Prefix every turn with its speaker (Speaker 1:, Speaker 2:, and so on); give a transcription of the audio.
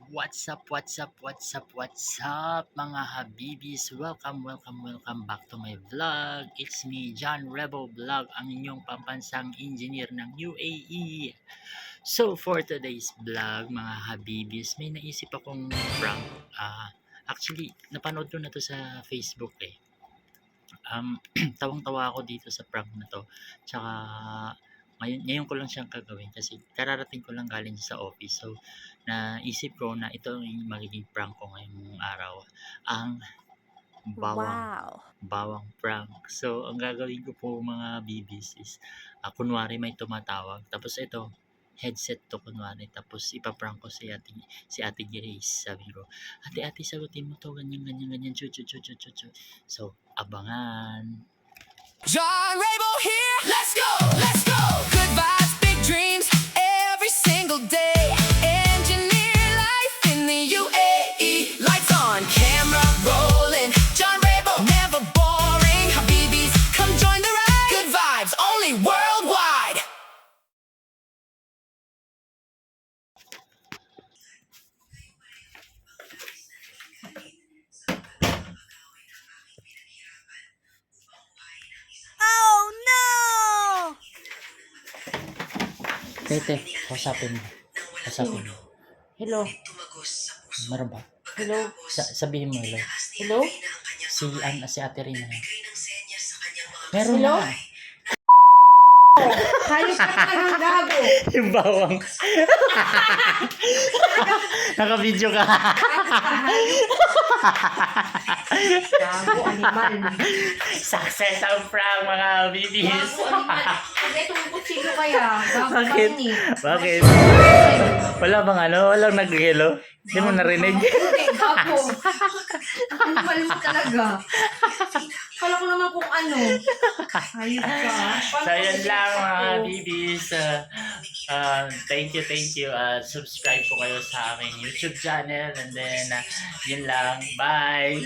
Speaker 1: What's up, what's up, what's up, what's up mga habibis? Welcome back to my vlog. It's me, John Rebel Vlog, ang inyong pampansang engineer ng UAE. So for today's vlog mga habibis, may naisip akong prank. Actually, napanood ko na to sa Facebook eh. Tawang-tawa ako dito sa prank na to. Tsaka ngayon ko lang siyang gagawin kasi kararating ko lang galing sa office. So naisip ko na ito yung magiging prank ko ngayong araw. Ang bawang prank. So ang gagawin ko po mga bibis is kunwari may tumatawag. Tapos ito headset to kunwari. Tapos ipaprank ko si ate Grace. Sabi ko, ate sagutin mo to ganyan. Chu. So abangan.
Speaker 2: John Rabel here. Let's go. Good vibes, big dreams, every single day. Engineer life in the UAE. Lights on, camera rolling. John Rabel, never boring. Habibis, come join the ride. Good vibes, only worldwide.
Speaker 1: Tete, kausapin mo. Hello. Meron ba?
Speaker 3: Hello?
Speaker 1: Sabihin mo hello.
Speaker 3: Hello?
Speaker 1: Si Ate Rina. Meron
Speaker 3: Hello?
Speaker 1: na.
Speaker 3: Hayos ka naman yung gago.
Speaker 1: Yung bawang. Naka-video ka.
Speaker 3: Gago, animal.
Speaker 1: Success ang prank mga bibis.
Speaker 3: Gago, animal. Pag itong kutsilyo kaya, gago ka
Speaker 1: Bakit?
Speaker 3: yun eh.
Speaker 1: Bakit? Wala bang walang nag-hello? Hindi mo narinig?
Speaker 3: Hindi, gago. Animal mo talaga. Kala ko naman kung ano. Hayos ka.
Speaker 1: So yun lang mga bibis. Thank you. Subscribe po kayo sa aming YouTube channel. And then, yun lang. Bye!